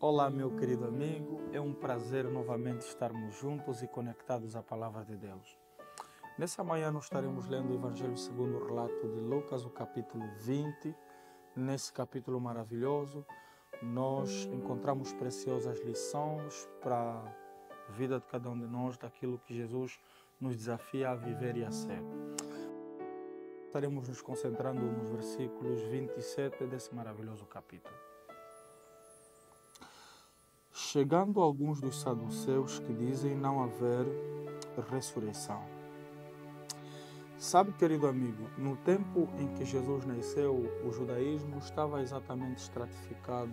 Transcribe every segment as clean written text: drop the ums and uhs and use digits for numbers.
Olá, meu querido amigo, é um prazer novamente estarmos juntos e conectados à Palavra de Deus. Nessa manhã nós estaremos lendo o Evangelho segundo o relato de Lucas, o capítulo 20. Nesse capítulo maravilhoso, nós encontramos preciosas lições para a vida de cada um de nós, daquilo que Jesus nos desafia a viver e a ser. Estaremos nos concentrando nos versículos 27 desse maravilhoso capítulo. Chegando alguns dos saduceus que dizem não haver ressurreição. Sabe, querido amigo, no tempo em que Jesus nasceu, o judaísmo estava exatamente estratificado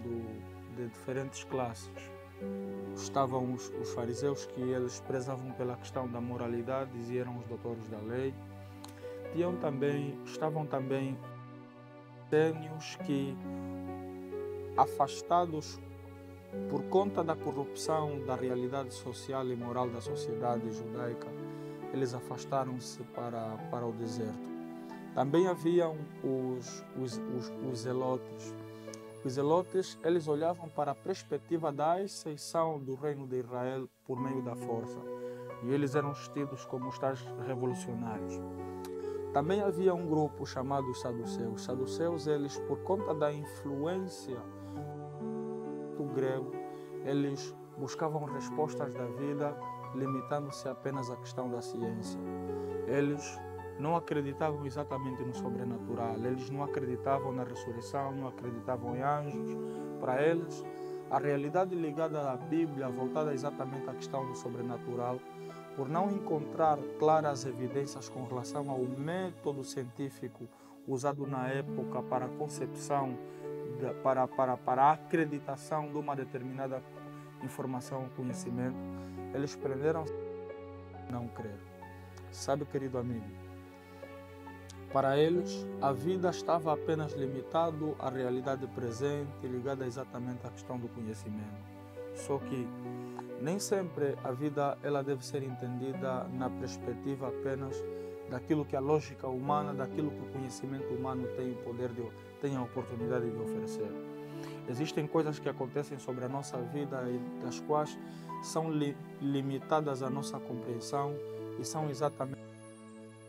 de diferentes classes. Estavam os fariseus, que eles prezavam pela questão da moralidade e eram os doutores da lei. Estavam também essênios que, afastados por conta da corrupção da social e moral da sociedade judaica, eles afastaram-se para o deserto. Também haviam os zelotes. Os zelotes, eles olhavam para a perspectiva da ascensão do reino de Israel por meio da força. E eles eram tidos como os tais revolucionários. Também havia um grupo chamado os saduceus. Os saduceus, eles, por conta da influência grego, eles buscavam respostas da vida, limitando-se apenas à questão da ciência. Eles não acreditavam exatamente no sobrenatural, eles não acreditavam na ressurreição, não acreditavam em anjos. Para eles, a realidade ligada à Bíblia, voltada exatamente à questão do sobrenatural, por não encontrar claras evidências com relação ao método científico usado na época para a concepção, para a acreditação de uma determinada informação ou conhecimento, eles prenderam-se a não crer. Sabe, querido amigo, para eles a vida estava apenas limitada à realidade presente, ligada exatamente à questão do conhecimento. Só que nem sempre a vida ela deve ser entendida na perspectiva apenas daquilo que a lógica humana, daquilo que o conhecimento humano tem o poder tem a oportunidade de oferecer. Existem coisas que acontecem sobre a nossa vida e das quais são limitadas à nossa compreensão e são exatamente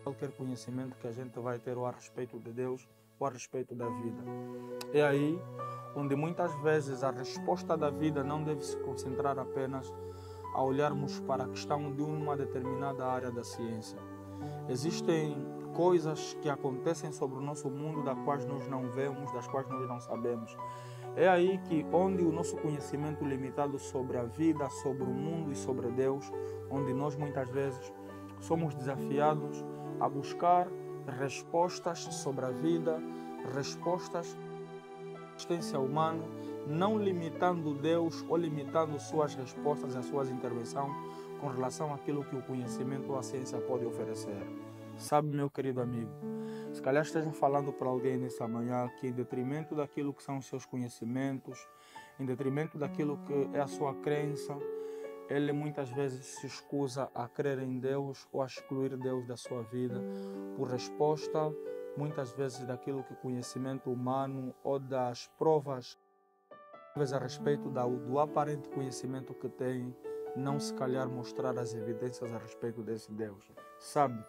qualquer conhecimento que a gente vai ter ou a respeito de Deus ou a respeito da vida. É aí onde muitas vezes a resposta da vida não deve se concentrar apenas a olharmos para a questão de uma determinada área da ciência. Existem coisas que acontecem sobre o nosso mundo das quais nós não vemos, das quais nós não sabemos. É aí que onde o nosso conhecimento limitado sobre a vida, sobre o mundo e sobre Deus, onde nós muitas vezes somos desafiados a buscar respostas sobre a vida, respostas à existência humana, não limitando Deus ou limitando suas respostas e as suas intervenções com relação àquilo que o conhecimento ou a ciência pode oferecer. Sabe, meu querido amigo, se calhar esteja falando para alguém nessa manhã que, em detrimento daquilo que são os seus conhecimentos, em detrimento daquilo que é a sua crença, ele muitas vezes se escusa a crer em Deus ou a excluir Deus da sua vida por resposta, muitas vezes, daquilo que o conhecimento humano ou das provas a respeito do aparente conhecimento que tem, não se calhar mostrar as evidências a respeito desse Deus. Sabe,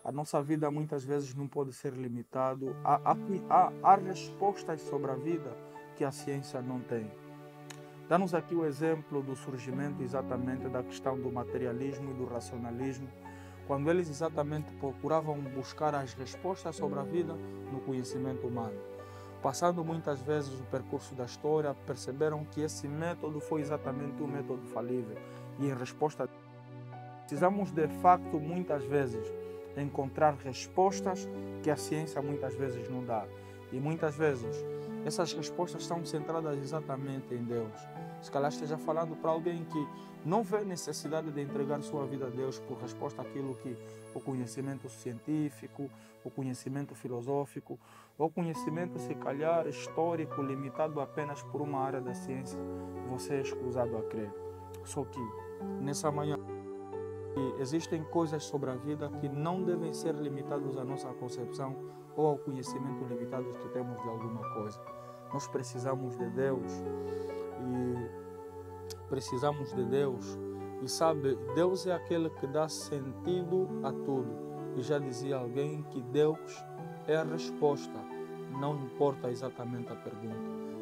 a nossa vida muitas vezes não pode ser limitado a respostas sobre a vida que a ciência não tem. Dá-nos aqui o exemplo do surgimento exatamente da questão do materialismo e do racionalismo, quando eles exatamente procuravam buscar as respostas sobre a vida no conhecimento humano. Passando muitas vezes o percurso da história, perceberam que esse método foi exatamente um método falível. E em resposta, precisamos de facto muitas vezes encontrar respostas que a ciência muitas vezes não dá. E muitas vezes essas respostas estão centradas exatamente em Deus. Se calhar esteja falando para alguém que não vê necessidade de entregar sua vida a Deus por resposta àquilo que o conhecimento científico, o conhecimento filosófico, ou conhecimento, se calhar, histórico, limitado apenas por uma área da ciência, você é escusado a crer. Só que, nessa manhã, existem coisas sobre a vida que não devem ser limitadas à nossa concepção ou ao conhecimento limitado que temos de alguma coisa. Nós precisamos de Deus e precisamos de Deus. E sabe, Deus é aquele que dá sentido a tudo. E já dizia alguém que Deus é a resposta, não importa exatamente a pergunta.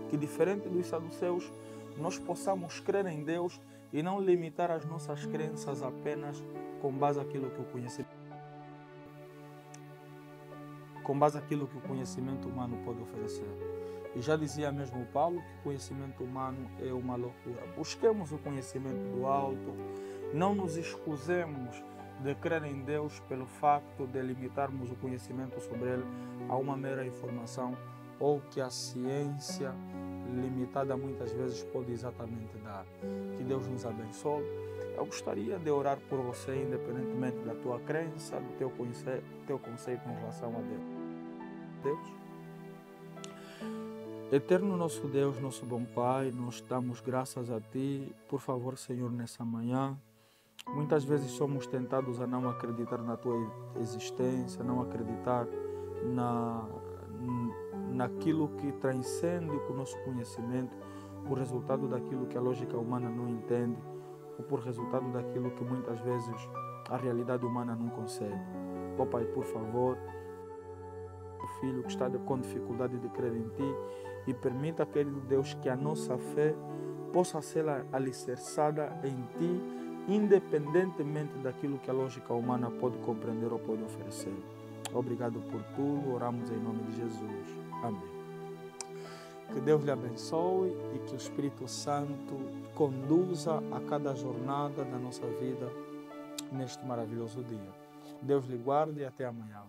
Que diferente dos saduceus, nós possamos crer em Deus e não limitar as nossas crenças apenas com base naquilo que o conhecimento humano pode oferecer. E já dizia mesmo Paulo que o conhecimento humano é uma loucura. Busquemos o conhecimento do alto, não nos excusemos de crer em Deus pelo facto de limitarmos o conhecimento sobre Ele a uma mera informação ou que a ciência limitada muitas vezes pode exatamente dar. Que Deus nos abençoe. Eu gostaria de orar por você, independentemente da tua crença, do teu conceito em relação a Deus. Eterno nosso Deus, nosso bom Pai, nós damos graças a Ti. Por favor, Senhor, nessa manhã, muitas vezes somos tentados a não acreditar na Tua existência, não acreditar naquilo que transcende o nosso conhecimento, por resultado daquilo que a lógica humana não entende, ou por resultado daquilo que muitas vezes a realidade humana não consegue. Ó Pai, por favor, o filho que está com dificuldade de crer em Ti, e permita, querido Deus, que a nossa fé possa ser alicerçada em Ti, independentemente daquilo que a lógica humana pode compreender ou pode oferecer. Obrigado por tudo, oramos em nome de Jesus. Amém. Que Deus lhe abençoe e que o Espírito Santo conduza a cada jornada da nossa vida neste maravilhoso dia. Deus lhe guarde e até amanhã.